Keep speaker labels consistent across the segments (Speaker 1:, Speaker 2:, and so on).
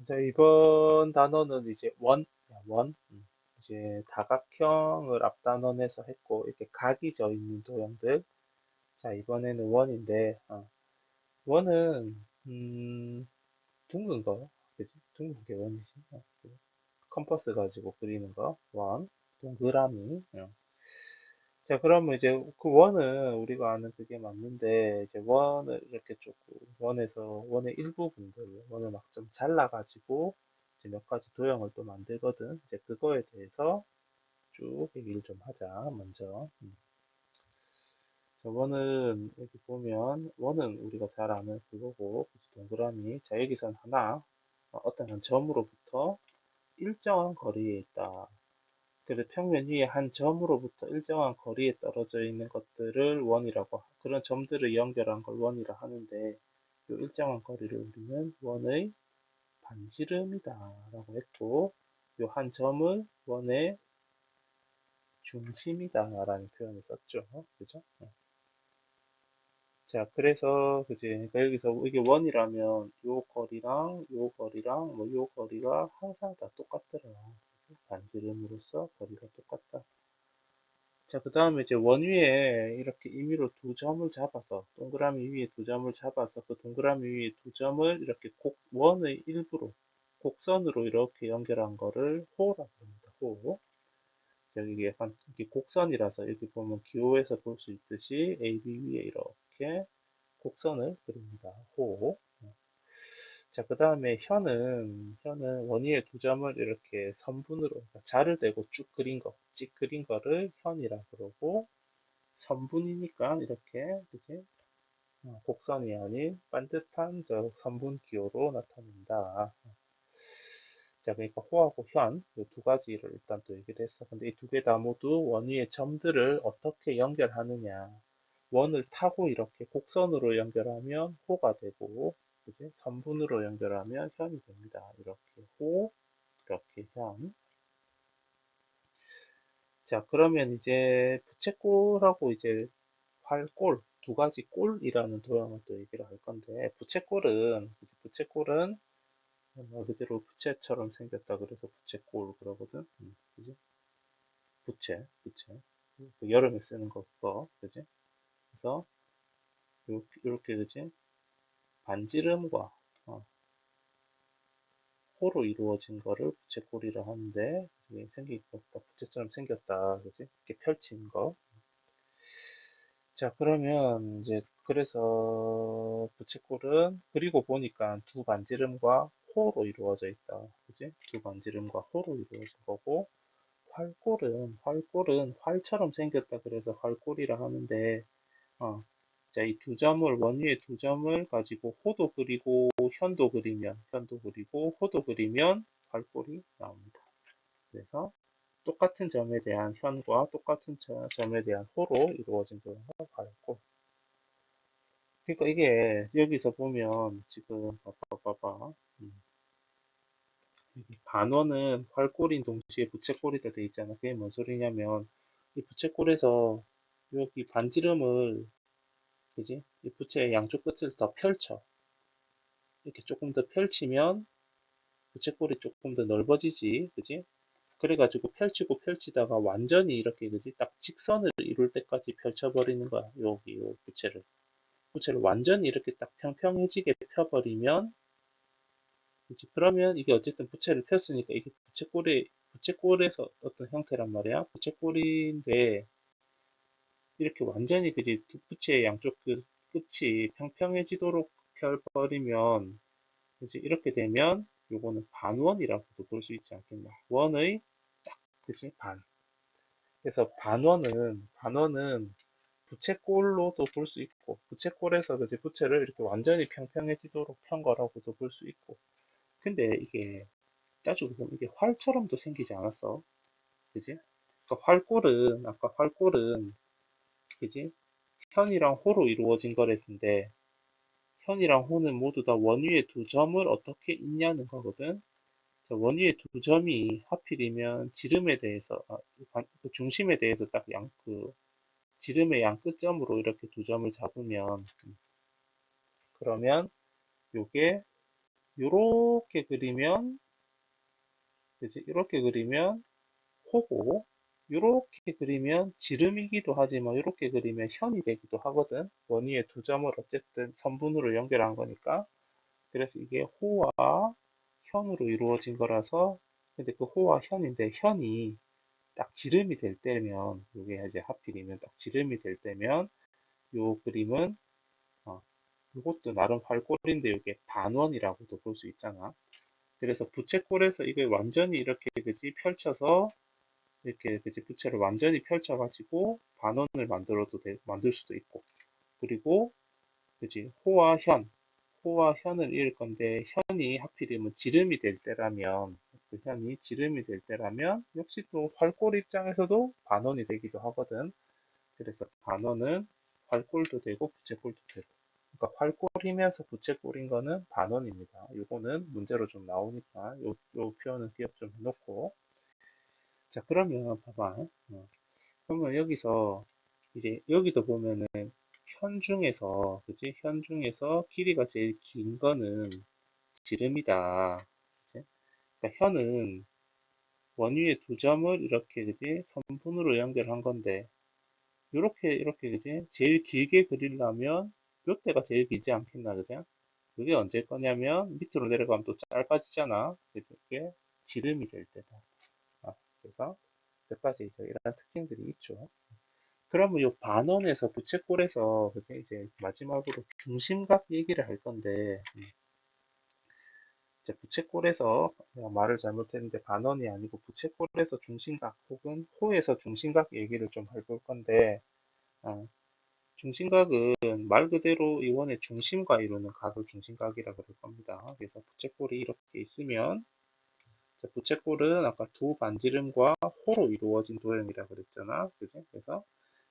Speaker 1: 자, 이번 단어는 이제 이제 다각형을 앞단원에서 했고, 이렇게 각이 져 있는 도형들. 자, 이번에는 원인데, 원은, 둥근 거, 그지? 둥근 게 원이지. 컴퍼스 가지고 그리는 거, 원, 동그라미. 자, 그러면 이제 그 원은 우리가 아는 그게 맞는데, 이제 원을 이렇게 조금, 원의 일부분들, 원을 막 좀 잘라가지고, 이제 몇 가지 도형을 또 만들거든. 이제 그거에 대해서 쭉 얘기를 좀 하자, 먼저. 자, 원은, 여기 보면, 원은 우리가 잘 아는 그거고, 그치, 동그라미. 자, 여기선 하나, 어떤 한 점으로부터 일정한 거리에 있다. 그래서 평면 위에 한 점으로부터 일정한 거리에 떨어져 있는 것들을 원이라고, 그런 점들을 연결한 걸 원이라 하는데, 이 일정한 거리를 우리는 원의 반지름이다라고 했고, 이 한 점을 원의 중심이다라는 표현을 썼죠. 그죠? 자, 그래서, 그지? 그러니까 여기서 이게 원이라면, 요 거리랑, 뭐, 요 거리가 항상 다 똑같더라. 그래서 반지름으로서 거리가 똑같다. 자, 그 다음에 이제 원 위에 이렇게 임의로 두 점을 잡아서, 동그라미 위에 두 점을 잡아서 그 동그라미 위에 두 점을 이렇게 원의 일부로, 곡선으로 이렇게 연결한 거를 호라고 합니다. 호. 여기 약간 이게 곡선이라서 여기 보면 기호에서 볼 수 있듯이 AB 위에 이렇게 곡선을 그립니다. 호. 자, 그 다음에 현은 원 위에 두 점을 이렇게 선분으로, 그러니까 자를 대고 쭉 그린 거, 찍 그린 거를 현이라 그러고, 선분이니까 이렇게, 그지? 곡선이 아닌 반듯한 저 선분 기호로 나타낸다. 자, 그러니까 호하고 현, 이 두 가지를 일단 또 얘기를 했어. 근데 이 두 개 다 모두 원 위의 점들을 어떻게 연결하느냐. 원을 타고 이렇게 곡선으로 연결하면 호가 되고, 그지? 선분으로 연결하면 현이 됩니다. 이렇게 호, 이렇게 현. 자, 그러면 이제 부채꼴하고 이제 활꼴, 두 가지 꼴이라는 도형을 또 얘기를 할 건데, 부채꼴은 말 그대로 부채처럼 생겼다 그래서 부채꼴 그러거든. 그지? 부채. 그 여름에 쓰는 거, 그거, 그지? 그래서, 요렇게, 그지? 반지름과, 호로 이루어진 거를 부채꼴이라 하는데, 이게 생기겠다. 부채처럼 생겼다. 그지? 이렇게 펼친 거. 자, 그러면 이제 그래서 부채꼴은 그리고 보니까 두 반지름과 호로 이루어져 있다. 그지? 두 반지름과 호로 이루어진 거고 활꼴은 활처럼 생겼다. 그래서 활꼴이라 하는데 자, 이 두 점을 원 위에 두 점을 가지고 호도 그리고 현도 그리고 호도 그리면 활꼴이 나옵니다. 그래서 똑같은 점에 대한 현과 똑같은 점에 대한 호로 이루어진 도형을 가졌고 그러니까 이게 여기서 보면 지금 봐봐. 음, 여기 반원은 활골인 동시에 부채꼴이다 돼 있잖아. 그게 뭔 소리냐면 이 부채꼴에서 여기 반지름을 그지? 이 부채의 양쪽 끝을 더 펼쳐. 이렇게 조금 더 펼치면 부채꼴이 조금 더 넓어지지. 그지? 그래가지고 펼치고 펼치다가 완전히 이렇게 그지? 딱 직선을 이룰 때까지 펼쳐버리는 거야. 여기 요 부채를 완전히 이렇게 딱 평평해지게 펴버리면 그치? 그러면 이게 어쨌든 부채를 폈으니까 이게 부채꼴에서 어떤 형태란 말이야. 부채꼴인데 이렇게 완전히 그지 두 부채의 양쪽 그 끝이 평평해지도록 펴버리면 그지 이렇게 되면 요거는 반원이라고도 볼 수 있지 않겠나. 원의 짝 그지 반. 그래서 반원은 부채꼴로도 볼 수 있고 부채꼴에서 그지 부채를 이렇게 완전히 평평해지도록 편 거라고도 볼 수 있고. 근데 이게 따지고 보면 이게 활처럼도 생기지 않았어. 그지? 그러니까 아까 활골은, 그지? 현이랑 호로 이루어진 거랬는데, 현이랑 호는 모두 다 원위의 두 점을 어떻게 잇냐는 거거든. 자, 원위의 두 점이 하필이면 지름에 대해서, 그 중심에 대해서 딱 지름의 양 끝점으로 이렇게 두 점을 잡으면, 그러면 요게 요렇게 그리면, 그지? 이렇게 그리면 호고, 요렇게 그리면 지름이기도 하지만 요렇게 그리면 현이 되기도 하거든. 원위에 두 점을 어쨌든 선분으로 연결한 거니까. 그래서 이게 호와 현으로 이루어진 거라서, 근데 그 호와 현인데 현이 딱 지름이 될 때면, 이게 이제 하필이면 딱 지름이 될 때면 요 그림은 어, 이것도 나름 활골인데 이게 반원이라고도 볼 수 있잖아. 그래서 부채꼴에서 이게 완전히 이렇게 그지 펼쳐서 이렇게 그지 부채를 완전히 펼쳐가지고 반원을 만들 수도 있고, 그리고 그지 호와 현을 이을 건데 현이 하필이면 지름이 될 때라면, 그 현이 지름이 될 때라면 역시 또 활골 입장에서도 반원이 되기도 하거든. 그래서 반원은 활골도 되고 부채꼴도 되고. 그러니까 활골이면서 부채꼴인 거는 반원입니다. 요거는 문제로 좀 나오니까 요 표현은 기억 좀 해놓고. 자, 그러면 봐봐. 그러면 여기서 이제 여기도 보면은 현 중에서 그지? 현 중에서 길이가 제일 긴 거는 지름이다. 그치? 그러니까 현은 원위에 두 점을 이렇게 그지? 선분으로 연결한 건데 이렇게 그지? 제일 길게 그리려면 요때가 제일 길지 않겠나, 그죠? 그게 언제 거냐면 밑으로 내려가면 또 짧아지잖아. 그래서 이게 지름이 될 때다. 그래서 몇 가지 이제 이런 특징들이 있죠. 그러면 요 반원에서 부채꼴에서 그지? 이제 마지막으로 중심각 얘기를 할 건데, 이제 부채꼴에서 내가 말을 잘못했는데 반원이 아니고 부채꼴에서 중심각 혹은 호에서 중심각 얘기를 좀 해볼 건데, 어, 중심각은 말 그대로 이원의 중심과 이루는 각을 중심각이라 그럴 겁니다. 그래서 부채꼴이 이렇게 있으면 부채꼴은 아까 두 반지름과 호로 이루어진 도형이라 그랬잖아. 그지? 그래서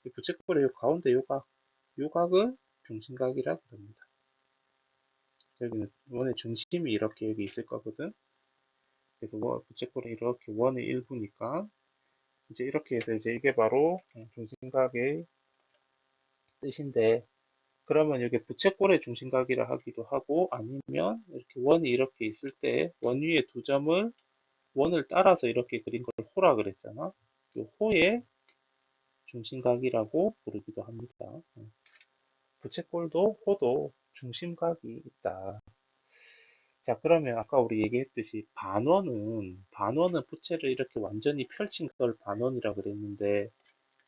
Speaker 1: 이 부채꼴의 요 가운데 요 각은 중심각이라 그럽니다. 여기는 원의 중심이 이렇게 여기 있을 거거든. 그래서 부채꼴이 이렇게 원의 일부니까 이제 이렇게 해서 이제 이게 바로 중심각의 뜻인데, 그러면 여기 부채꼴의 중심각이라 하기도 하고 아니면 이렇게 원이 이렇게 있을 때 원 위에 두 점을 원을 따라서 이렇게 그린 걸 호라 그랬잖아. 이 호의 중심각이라고 부르기도 합니다. 부채꼴도 호도 중심각이 있다. 자, 그러면 아까 우리 얘기했듯이 반원은 부채를 이렇게 완전히 펼친 걸 반원이라 그랬는데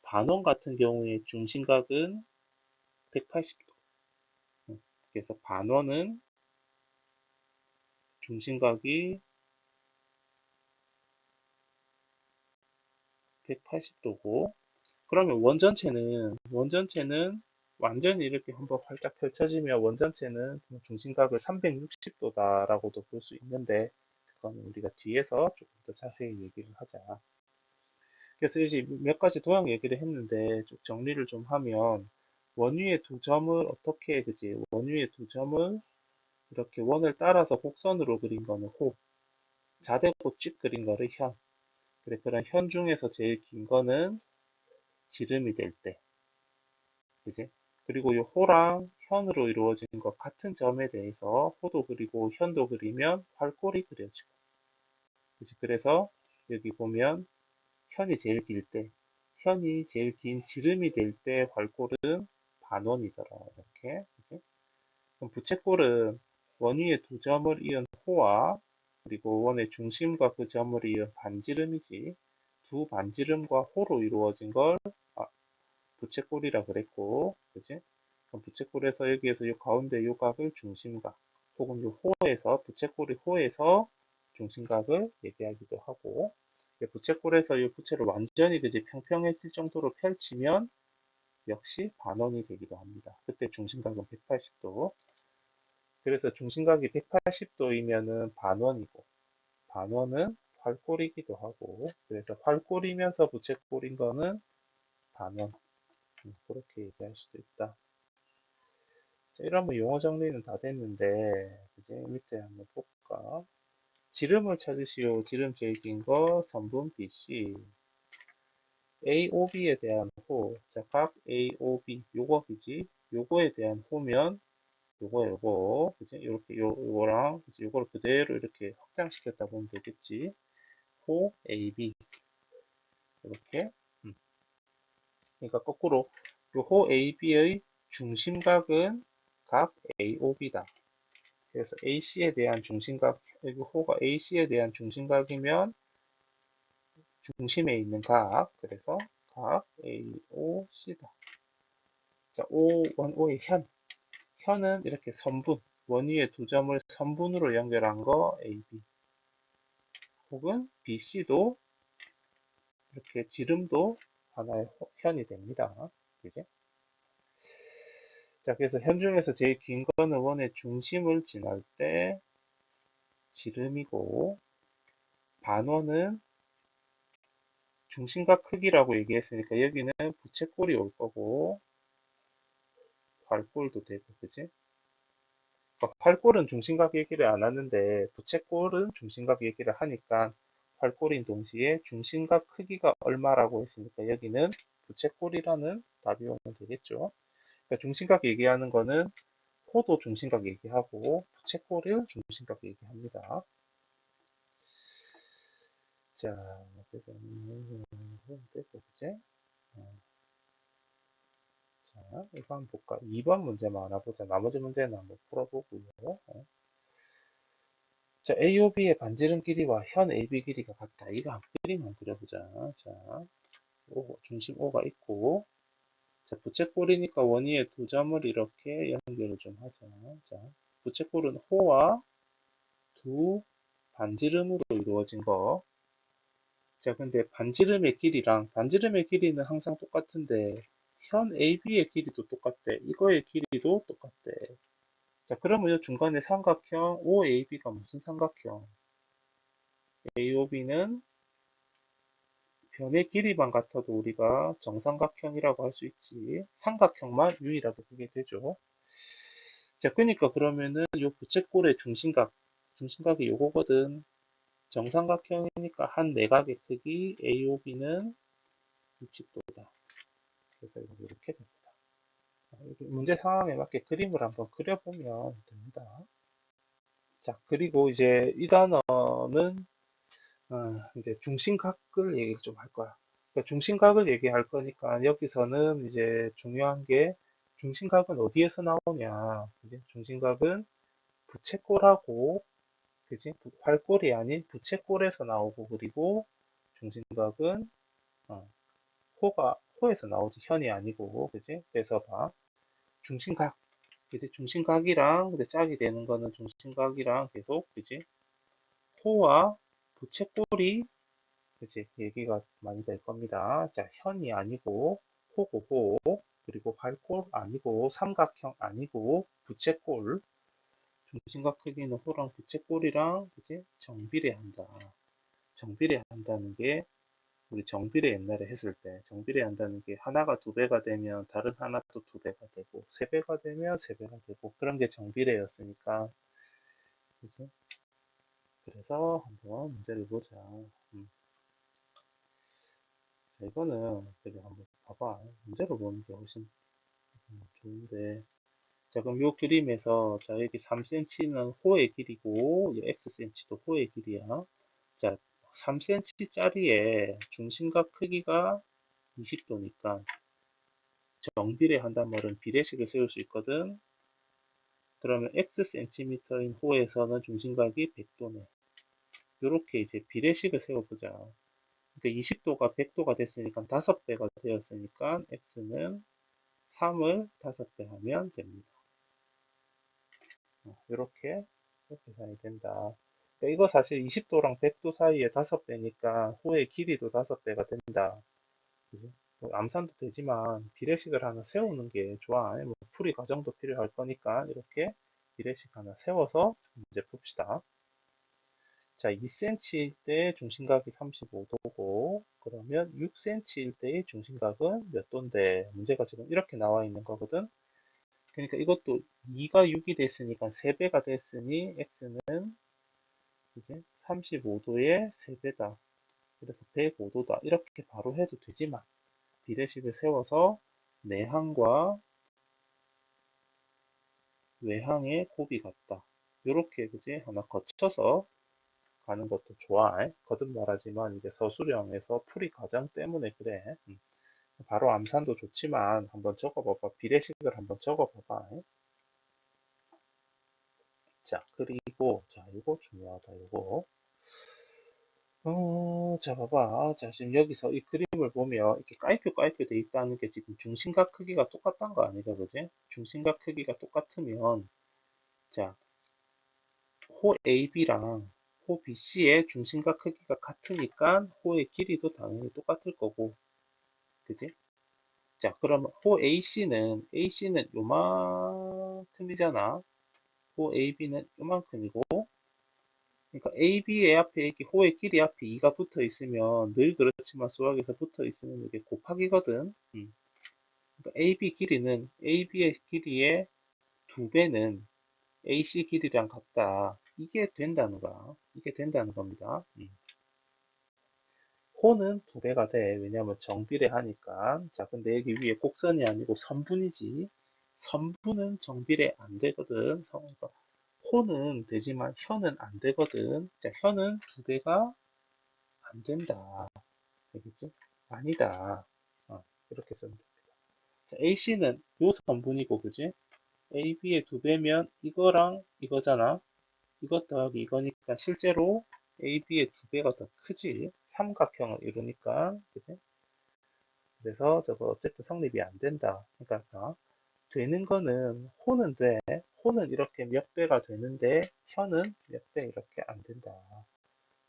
Speaker 1: 반원 같은 경우에 중심각은 180도. 그래서 반원은 중심각이 180도고, 그러면 원전체는 완전히 이렇게 한번 활짝 펼쳐지면 원전체는 중심각을 360도다라고도 볼 수 있는데, 그거는 우리가 뒤에서 조금 더 자세히 얘기를 하자. 그래서 이제 몇 가지 도형 얘기를 했는데 좀 정리를 좀 하면, 원위의 두 점을 어떻게 그지? 원위의 두 점을 이렇게 원을 따라서 곡선으로 그린 거는 호, 자대고 쭉 그린 거를 현. 그래, 그런 현 중에서 제일 긴 거는 지름이 될 때, 그지? 그리고 이 호랑 현으로 이루어진 것 같은 점에 대해서 호도 그리고 현도 그리면 활골이 그려지고, 그지? 그래서 여기 보면 현이 제일 길 때, 현이 제일 긴 지름이 될 때 활골은 반원이더라. 이렇게, 그지? 그럼 부채꼴은 원위에 두 점을 이은 호와 그리고 원의 중심과 그 점을 이은 반지름이지, 두 반지름과 호로 이루어진 걸 아, 부채꼴이라 그랬고, 그지? 그럼 부채꼴에서 여기에서 이 가운데 요 각을 중심각 혹은 요 호에서 부채꼴이 호에서 중심각을 얘기하기도 하고, 부채꼴에서 이 부채를 완전히 그지 평평해질 정도로 펼치면 역시 반원이 되기도 합니다. 그때 중심각은 180도. 그래서 중심각이 180도이면은 반원이고, 반원은 활골이기도 하고, 그래서 활골이면서 부채꼴인 거는 반원. 그렇게 얘기할 수도 있다. 자, 이러면 용어 정리는 다 됐는데, 이제 밑에 한번 볼까? 지름을 찾으시오. 지름 제일 긴 거, 선분 BC. AOB에 대한 호. 자, 각 AOB, 요거 그지? 요거에 대한 호면 그지? 이렇게 요거랑 그지? 요거를 그대로 이렇게 확장시켰다 보면 되겠지. 호 AB 이렇게. 음. 그러니까 거꾸로 요호 AB의 중심각은 각 AOB다. 그래서 AC에 대한 중심각, 여기 호가 AC에 대한 중심각이면 중심에 있는 각, 그래서 각 AOC다. 자, O1O의 현은 이렇게 선분, 원위의 두 점을 선분으로 연결한 거 AB. 혹은 BC도 이렇게 지름도 하나의 현이 됩니다. 그지? 자, 그래서 현 중에서 제일 긴 거는 원의 중심을 지날 때 지름이고, 반원은 중심각 크기라고 얘기했으니까 여기는 부채꼴이 올 거고, 활꼴도 되고, 그지? 그러니까 활꼴은 중심각 얘기를 안 하는데, 부채꼴은 중심각 얘기를 하니까, 활꼴인 동시에 중심각 크기가 얼마라고 했으니까 여기는 부채꼴이라는 답이 오면 되겠죠. 그러니까 중심각 얘기하는 거는 호도 중심각 얘기하고 부채꼴을 중심각 얘기합니다. 자, 그래서 되고 그지? 어, 자, 이거 한번 볼까? 2번 문제만 하나 보자. 나머지 문제는 한번 풀어보고요. 자, AOB의 반지름 길이와 현 AB 길이가 같다. 이거 한 그림만 그려보자. 자, 중심 O가 있고, 자, 부채꼴이니까 원위에 두 점을 이렇게 연결을 좀 하자. 자, 부채꼴은 호와 두 반지름으로 이루어진 거. 자, 근데 반지름의 길이는 항상 똑같은데, 현 AB의 길이도 똑같대. 이거의 길이도 똑같대. 자, 그러면 이 중간에 삼각형 OAB가 무슨 삼각형? AOB는 변의 길이만 같아도 우리가 정삼각형이라고 할 수 있지. 삼각형만 유일하게 그게 되죠. 자, 그러니까 그러면은 요 부채꼴의 중심각이 요거거든. 정삼각형이니까 한 내각의 크기 AOB는 60도다. 그래서 이렇게 됩니다. 문제 상황에 맞게 그림을 한번 그려보면 됩니다. 자, 그리고 이제 이 단어는 이제 중심각을 얘기 좀 할 거야. 그러니까 중심각을 얘기할 거니까 여기서는 이제 중요한 게 중심각은 어디에서 나오냐. 이제 중심각은 부채꼴하고 그지? 활꼴이 아닌 부채꼴에서 나오고 그리고 중심각은 어, 호에서 나오지 현이 아니고 그지? 그래서 봐. 중심각 그지? 중심각이랑 근데 짝이 되는 거는 중심각이랑 계속 그지? 호와 부채꼴이 그지? 얘기가 많이 될 겁니다. 자, 현이 아니고 호고 호 그리고 발골 아니고 삼각형 아니고 부채꼴 중심각 크기는 호랑 부채꼴이랑 그지? 정비례한다. 정비례한다는 게 우리 정비례 옛날에 했을 때 정비례한다는 게 하나가 두 배가 되면 다른 하나도 두 배가 되고 세 배가 되면 세 배가 되고 그런 게 정비례였으니까 그지? 그래서 한번 문제를 보자. 자, 이거는 그래 한번 봐봐. 문제로 보는 게 훨씬 좋은데. 자, 그럼 이 그림에서 자 여기 3cm는 호의 길이고 이 xcm도 호의 길이야. 자, 3cm짜리의 중심각 크기가 20도니까 정비례 한단 말은 비례식을 세울 수 있거든. 그러면 xcm인 호에서는 중심각이 100도네. 이렇게 이제 비례식을 세워보자. 그러니까 20도가 100도가 됐으니까 5배가 되었으니까 x는 3을 5배 하면 됩니다. 이렇게 계산이 된다. 그러니까 이거 사실 20도랑 100도 사이에 5배니까 호의 길이도 5배가 된다. 그지? 뭐 암산도 되지만 비례식을 하나 세우는 게 좋아. 뭐 풀이 과정도 필요할 거니까 이렇게 비례식 하나 세워서 문제 풉시다. 자, 2cm일 때 중심각이 35도고 그러면 6cm일 때의 중심각은 몇 도인데 문제가 지금 이렇게 나와 있는 거거든. 그러니까 이것도 2가 6이 됐으니까 3배가 됐으니 x는 이제 35도의 3배다. 그래서 105도다. 이렇게 바로 해도 되지만 비례식을 세워서 내항과 외항에 곱이 같다. 요렇게 그지 하나 거쳐서 가는 것도 좋아. 거듭 말하지만 이게 서술형에서 풀이 과정 때문에 그래. 바로 암산도 좋지만 한번 적어봐봐. 비례식을 한번 적어봐봐. 자, 그리고 자, 이거 중요하다. 이거. 자, 봐봐. 자, 지금 여기서 이 그림을 보면 이렇게 깔끔깔끔 돼 있다는 게 지금 중심각 크기가 똑같다는 거 아니가, 그지? 중심각 크기가 똑같으면, 자, 호 AB랑 호 BC의 중심각 크기가 같으니까 호의 길이도 당연히 똑같을 거고, 그지? 자, 그러면 호 AC는 요만큼이잖아. 호 AB는 요만큼이고, 그러니까 AB의 앞에 이렇게 호의 길이 앞에 2가 붙어 있으면 늘 그렇지만 수학에서 붙어 있으면 이게 곱하기거든. 그러니까 AB의 길이의 2배는 AC 길이랑 같다. 이게 된다는 거야. 이게 된다는 겁니다. 호는 2배가 돼. 왜냐하면 정비례하니까. 자, 근데 여기 위에 곡선이 아니고 선분이지. 선분은 정비례 안 되거든. 그러니까 호는 되지만 현은 안 되거든. 자, 현은 2배가 안 된다. 되겠지? 아니다. 이렇게 쓰면 됩니다. 자, AC는 요 선분이고, 그지? AB의 2배면 이거랑 이거잖아. 이것 더하기 이거니까 실제로 AB의 2배가 더 크지. 삼각형을 이루니까, 그지? 그래서 저거 어쨌든 성립이 안 된다. 그러니까 되는 거는 호는 돼. 호는 이렇게 몇 배가 되는데 현은 몇 배 이렇게 안 된다.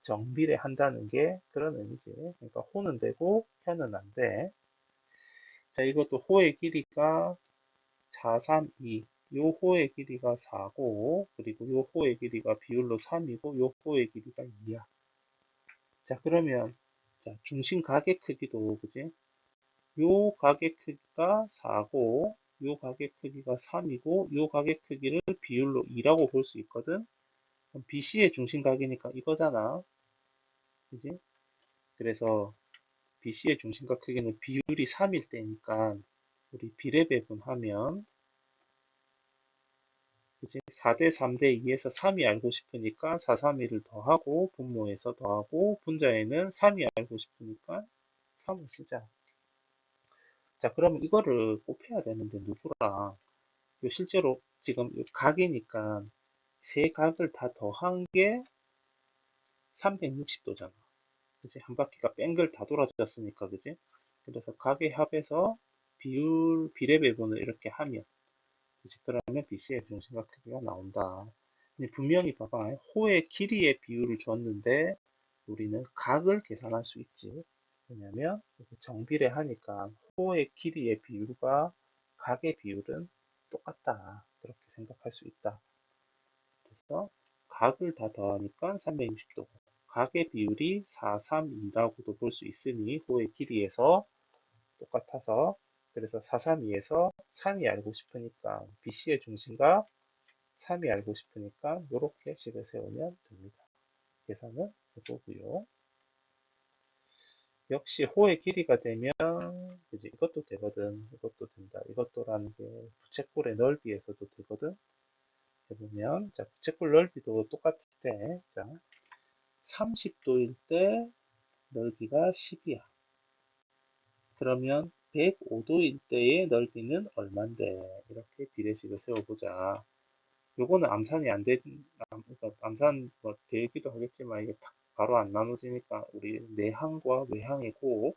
Speaker 1: 정비례 한다는 게 그런 의미지. 그러니까 호는 되고 현은 안 돼. 자, 이것도 호의 길이가 4, 3, 2. 요 호의 길이가 4고, 그리고 요 호의 길이가 비율로 3이고, 요 호의 길이가 2야. 자, 그러면, 자, 중심 각의 크기도, 그지? 요 각의 크기가 4고, 요 각의 크기가 3이고, 요 각의 크기를 비율로 2라고 볼 수 있거든? 그럼 BC의 중심각이니까 이거잖아. 그지? 그래서 BC의 중심각 크기는 비율이 3일 때니까, 우리 비례배분하면, 그치? 4대 3대 2에서 3이 알고 싶으니까 4, 3, 2를 더하고 분모에서 더하고 분자에는 3이 알고 싶으니까 3을 쓰자. 자, 그러면 이거를 곱해야 되는데 누구랑? 실제로 지금 각이니까 세 각을 다 더한 게 360도잖아. 그치? 한 바퀴가 뺑글 다 돌아졌으니까, 그지? 그래서 각의 합에서 비례배분을 이렇게 하면 그치? 그러면 BC의 중심각 크기가 나온다. 근데 분명히 봐봐. 호의 길이의 비율을 줬는데 우리는 각을 계산할 수 있지. 왜냐면 정비례 하니까 호의 길이의 비율과 각의 비율은 똑같다. 그렇게 생각할 수 있다. 그래서 각을 다 더하니까 360도. 각의 비율이 4, 3, 2라고도 볼 수 있으니 호의 길이에서 똑같아서 그래서 432에서 3이 알고 싶으니까 BC의 중심과 3이 알고 싶으니까 이렇게 식을 세우면 됩니다. 계산은 해보고요. 역시 호의 길이가 되면 그지 이것도 되거든. 이것도 된다. 이것도라는 게 부채꼴의 넓이에서도 되거든. 해보면 자 부채꼴 넓이도 똑같을 때 자 30도일 때 넓이가 10이야. 그러면 105도일 때의 넓이는 얼만데? 이렇게 비례식을 세워보자. 요거는 암산이 안 된, 그러니까 암산 뭐 되기도 하겠지만 이게 딱 바로 안 나눠지니까 우리 내항과 외항이고,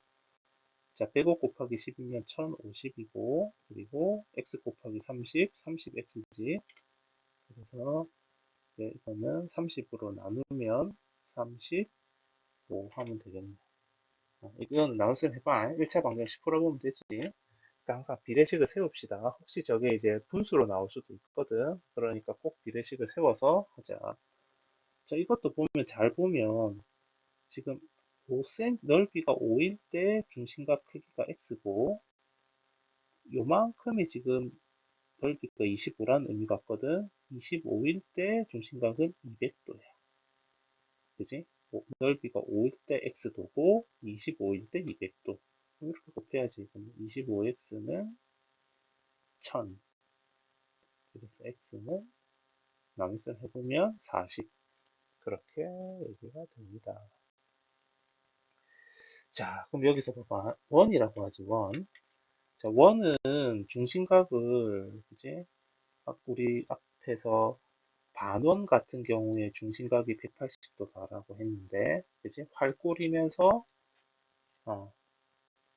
Speaker 1: 자, 105 곱하기 10이면 1050이고, 그리고 x 곱하기 30, 30x지. 그래서 이제 이거는 30으로 나누면 35 하면 되겠네. 이건 나눗셈 해봐. 1차 방정식 풀어보면 되지. 그러니까 항상 비례식을 세웁시다. 혹시 저게 이제 분수로 나올 수도 있거든. 그러니까 꼭 비례식을 세워서 하자. 자, 이것도 보면 잘 보면 지금 5cm 넓이가 5일 때 중심각 크기가 x고 요만큼이 지금 넓이가 25라는 의미 같거든. 25일 때 중심각은 200도야. 그지? 넓이가 5일 때 x도고 25일 때 200도. 이렇게 곱해야지. 25x는 1000. 그래서 x는 나눗셈 해보면 40. 그렇게 얘기가 됩니다. 자, 그럼 여기서 봐봐. 원이라고 하지, 원. 자, 원은 중심각을, 그지? 우리 앞에서 반원 같은 경우에 중심각이 180도다라고 했는데, 그지? 활골이면서,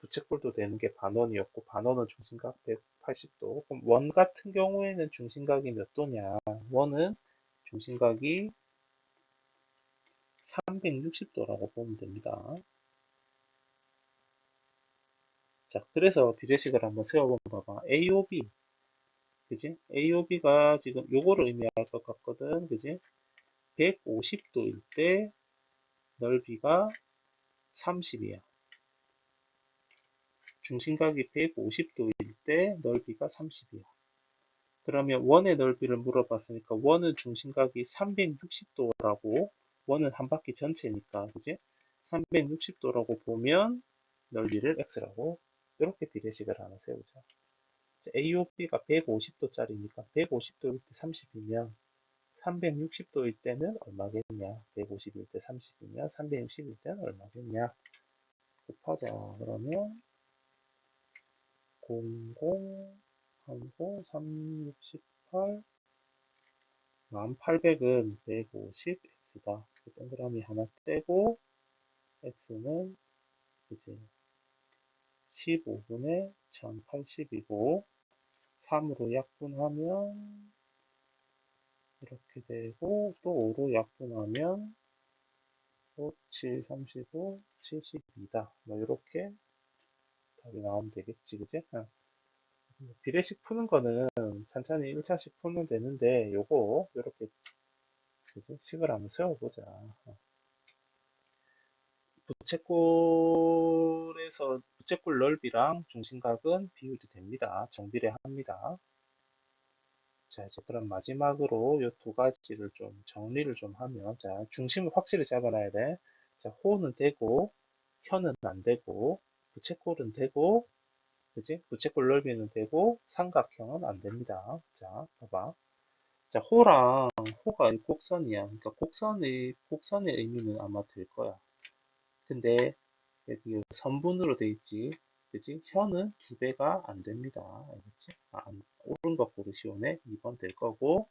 Speaker 1: 부채꼴도 되는 게 반원이었고, 반원은 중심각 180도. 그럼 원 같은 경우에는 중심각이 몇 도냐? 원은 중심각이 360도라고 보면 됩니다. 자, 그래서 비례식을 한번 세워보면 봐봐. AOB, 그지? AOB가 지금 요거를 의미할 것 같거든, 그지? 150도일 때 넓이가 30이야. 중심각이 150도일 때 넓이가 30이야. 그러면 원의 넓이를 물어봤으니까 원은 중심각이 360도라고, 원은 한 바퀴 전체니까, 그지? 360도라고 보면 넓이를 x라고 이렇게 비례식을 하나 세우자. AOB가 150도짜리니까 150도일 때 30이면 360도일 때는 얼마겠냐? 150일 때 30이면 360일 때는 얼마겠냐? 곱하자. 그러면 00하고 368 1800은 150x다. 동그라미 하나 떼고 x는 이제 15분의 1080이고 3으로 약분하면 이렇게 되고 또 5로 약분하면 5, 7, 35, 72다. 뭐 이렇게 답이 나오면 되겠지, 그지? 비례식 푸는 거는 천천히 1차식 풀면 되는데 요거 이렇게 식을 한번 세워보자. 부채꼴에서 부채꼴 넓이랑 중심각은 비율이 됩니다. 정비례합니다. 자, 이제 그럼 마지막으로 이 두 가지를 좀 정리를 좀 하면, 자, 중심을 확실히 잡아놔야 돼. 자, 호는 되고, 현은 안 되고, 부채꼴은 되고, 그지? 부채꼴 넓이는 되고, 삼각형은 안 됩니다. 자, 봐봐. 자, 호가 이 곡선이야. 그러니까 곡선의 의미는 아마 될 거야. 근데, 여기 선분으로 돼 있지. 그지? 현은 두 배가 안 됩니다. 알겠지? 옳은 거 고르시오네. 2번 될 거고.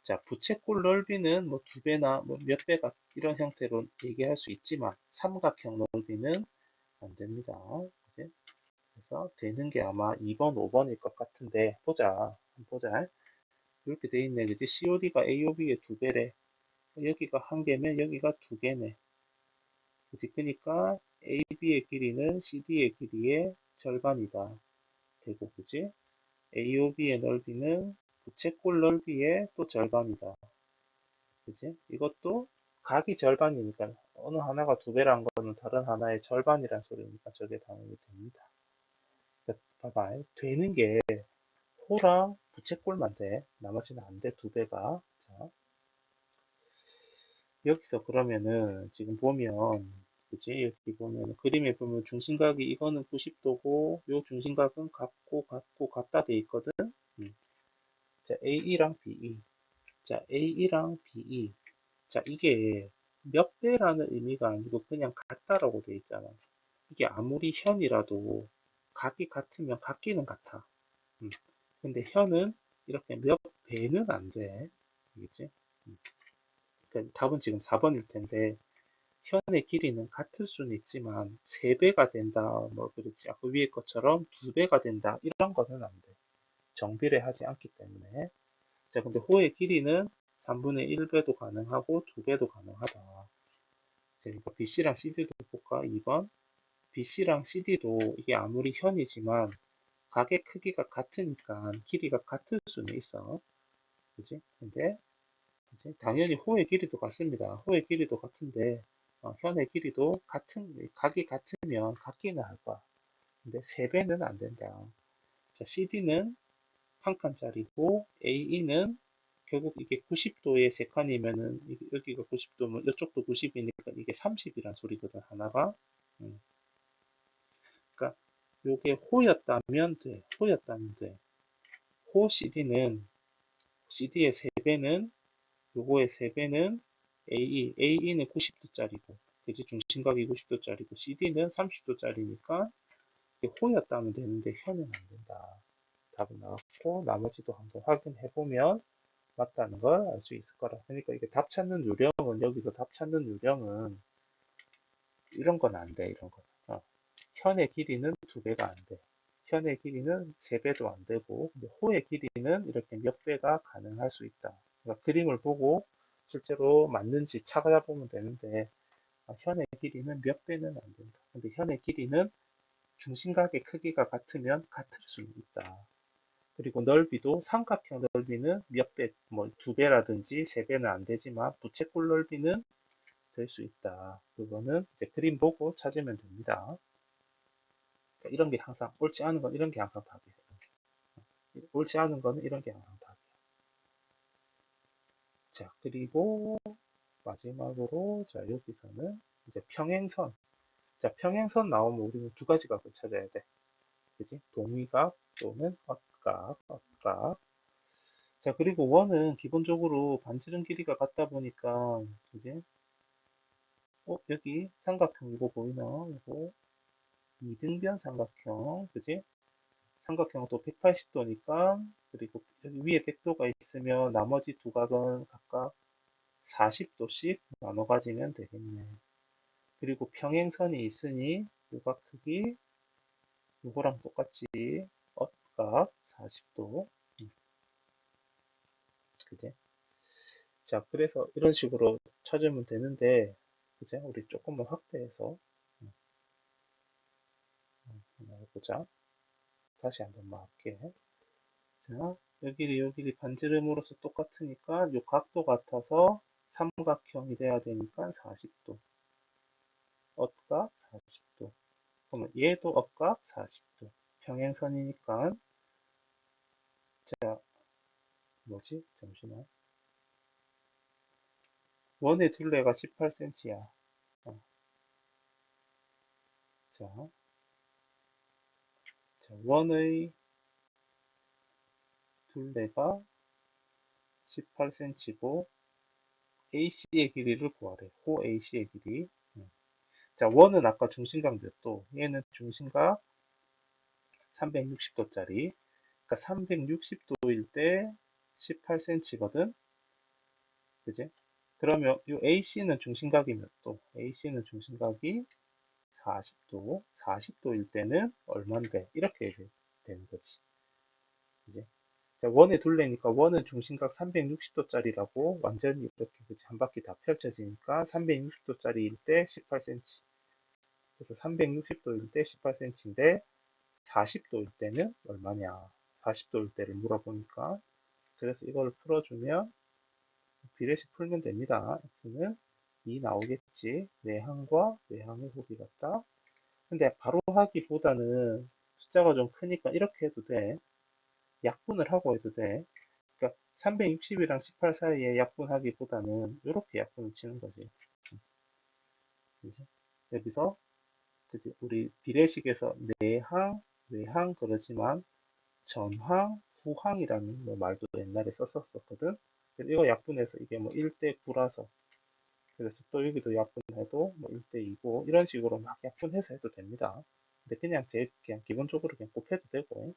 Speaker 1: 자, 부채꼴 넓이는 뭐 두 배나 뭐 몇 배가 이런 형태로 얘기할 수 있지만, 삼각형 넓이는 안 됩니다. 그지? 그래서 되는 게 아마 2번, 5번일 것 같은데, 보자. 한번 보자. 이렇게 돼 있네. 그지? COD가 AOB의 두 배래. 여기가 한 개면 여기가 두 개네. 그지? 그러니까 AB의 길이는 CD의 길이의 절반이다. 되고, 그지? AOB의 넓이는 부채꼴 넓이의 또 절반이다. 그지? 이것도 각이 절반이니까 어느 하나가 두 배란 거는 다른 하나의 절반이란 소리니까 저게 당연히 됩니다. 그러니까 봐봐. 되는 게 호랑 부채꼴만 돼. 나머지는 안 돼. 두 배가. 자, 여기서 그러면은 지금 보면 그지? 여기 보면 그림에 보면 중심각이 이거는 90도고 요 중심각은 같다 돼 있거든. 자, AE랑 BE. 자, AE랑 BE. 자, 이게 몇 배라는 의미가 아니고 그냥 같다라고 돼 있잖아. 이게 아무리 현이라도 각이 같으면 같기는 같아. 음. 근데 현은 이렇게 몇 배는 안 돼. 알겠지? 그러니까 답은 지금 4번일 텐데 현의 길이는 같을 수는 있지만 3배가 된다. 뭐 그렇지. 아까 위에 것처럼 2배가 된다. 이런 거는 안 돼. 정비례하지 않기 때문에. 자, 근데 호의 길이는 3분의 1배도 가능하고 2배도 가능하다. 자, 그러니까 BC랑 CD도 볼까? 2번. BC랑 CD도 이게 아무리 현이지만 각의 크기가 같으니까 길이가 같을 수는 있어. 그지? 근데 그지? 당연히 호의 길이도 같습니다. 호의 길이도 같은데 현의 길이도 각이 같으면 같기는 할 거야. 근데 3배는 안 된다. 자, CD는 한 칸짜리고 AE는 결국 이게 90도의 세 칸이면은 여기가 90도면 이쪽도 90이니까 이게 30이란 소리거든 하나가. 그러니까 요게 호였다면 돼. 호였다면 돼. 호 CD는 CD의 3배는, 요거의 3배는 AE는 90도짜리고, 그지? 중심각이 90도짜리고, CD는 30도짜리니까, 호였다 하면 되는데, 현은 안 된다. 답이 나왔고, 나머지도 한번 확인해보면, 맞다는 걸 알 수 있을 거라. 그러니까 이게 답 찾는 요령은, 여기서 답 찾는 요령은, 이런 건 안 돼, 이런 거. 현의 길이는 2배가 안 돼. 현의 길이는 3배도 안 되고, 근데 호의 길이는 이렇게 몇 배가 가능할 수 있다. 그러니까 그림을 보고 실제로 맞는지 찾아보면 되는데, 현의 길이는 몇 배는 안 된다. 근데 현의 길이는 중심각의 크기가 같으면 같을 수 있다. 그리고 넓이도 삼각형 넓이는 몇 배, 뭐 2배라든지 3배는 안 되지만 부채꼴 넓이는 될 수 있다. 그거는 이제 그림 보고 찾으면 됩니다. 그러니까 이런 게 항상 옳지 않은 건 이런 게 항상 답이에요. 옳지 않은 거는 이런 게 항상 답이에요. 자, 그리고 마지막으로 자 여기서는 이제 평행선. 자, 평행선 나오면 우리는 두 가지 각을 찾아야 돼. 그지? 동위각 또는 엇각. 자, 그리고 원은 기본적으로 반지름 길이가 같다 보니까 그지? 여기 삼각형 이거 보이나? 이거 이등변 삼각형, 그지? 삼각형은 또 180도니까, 그리고 여기 위에 100도가 있으면 나머지 두 각은 각각 40도씩 나눠 가지면 되겠네. 그리고 평행선이 있으니 요각 크기 요거랑 똑같이 엇각 40도. 그지? 자, 그래서 이런 식으로 찾으면 되는데, 그지? 우리 조금만 확대해서 한번 해보자. 다시 한번 말할게. 자, 여기 반지름으로서 똑같으니까 요 각도 같아서 삼각형이 돼야 되니까 40도. 엇각 40도. 그러면 얘도 엇각 40도. 평행선이니까 자, 뭐지? 잠시만. 원의 둘레가 18cm야. 자, 원의 둘레가 18cm고 AC의 길이를 구하래. 호 AC의 길이. 자, 원은 아까 중심각 몇 도? 얘는 중심각 360도짜리. 그러니까 360도일 때 18cm거든. 그지? 그러면 이 AC는 중심각이 몇 도? AC는 중심각이 40도. 40도일 때는 얼만데? 이렇게 되는 거지. 그지? 자, 원의 둘레니까 원은 중심각 360도짜리라고 완전히 이렇게 그지? 한 바퀴 다 펼쳐지니까 360도짜리일 때 18cm. 그래서 360도일 때 18cm인데 40도일 때는 얼마냐? 40도일 때를 물어보니까 그래서 이걸 풀어주면 비례식 풀면 됩니다. x는 2 나오겠지. 내항과 내항의 호비 같다. 근데 바로 하기보다는 숫자가 좀 크니까 이렇게 해도 돼. 약분을 하고 해도 돼. 그러니까 360이랑 18 사이에 약분하기보다는 이렇게 약분을 치는 거지. 그지? 여기서 그지? 우리 비례식에서 내항, 외항 그러지만 전항, 후항이라는 뭐 말도 옛날에 썼었거든. 이거 약분해서 이게 뭐 1대 9라서 그래서 또 여기도 약분해도 뭐 1대 2고 이런 식으로 막 약분해서 해도 됩니다. 근데 그냥 기본적으로 그냥 곱해도 되고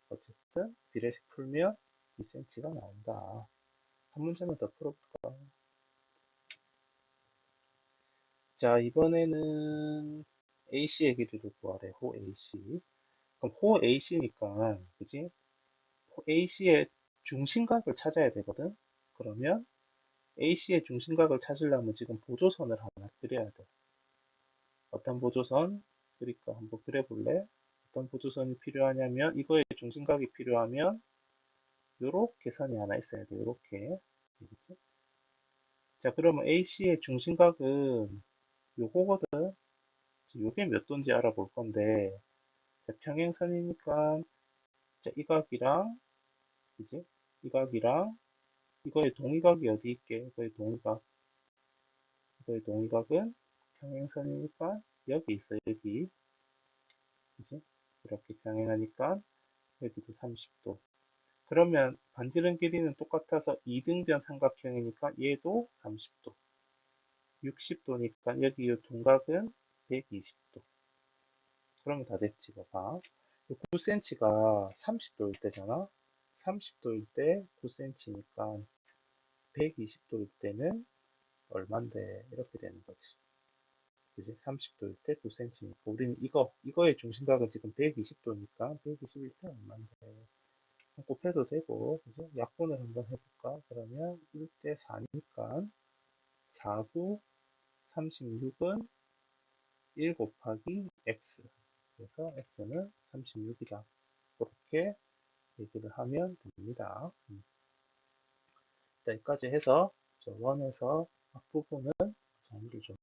Speaker 1: 어쨌든 비례식 풀면 2cm가 나온다. 한 문제만 더 풀어볼까? 자, 이번에는 AC의 길이를 구하래. 호 AC. 그럼 호 AC니까 그지? 호 AC의 중심각을 찾아야 되거든. 그러면 AC의 중심각을 찾으려면 지금 보조선을 하나 그려야 돼. 어떤 보조선? 그러니까 한번 그려볼래? 어떤 보조선이 필요하냐면 이거의 중심각이 필요하면 요렇게 선이 하나 있어야 돼. 요렇게. 그치? 자, 그러면 AC의 중심각은 요거거든. 요게 몇 도인지 알아볼 건데 자, 평행선이니까 자, 이 각이랑 그지? 이 각이랑 이거의 동의각이 어디 있게? 이거의 동의각은 평행선이니까 여기 있어. 여기. 그지? 이렇게 평행하니까 여기도 30도. 그러면 반지름 길이는 똑같아서 이등변 삼각형이니까 얘도 30도. 60도니까 여기 이 둔각은 120도. 그러면 다 됐지, 봐봐. 9cm가 30도일 때잖아? 30도일 때 9cm니까 120도일 때는 얼만데? 이렇게 되는 거지. 그지? 30도일 때 9cm니까. 우리는 이거의 중심각은 지금 120도니까 120일 때 얼만데? 곱해도 되고, 그죠? 약분을 한번 해볼까? 그러면 1대 4니까 4구 36은 1 곱하기 x. 그래서 x는 36이다. 그렇게 얘기를 하면 됩니다. 자, 여기까지 해서 저 원에서 앞부분은 정리를 좀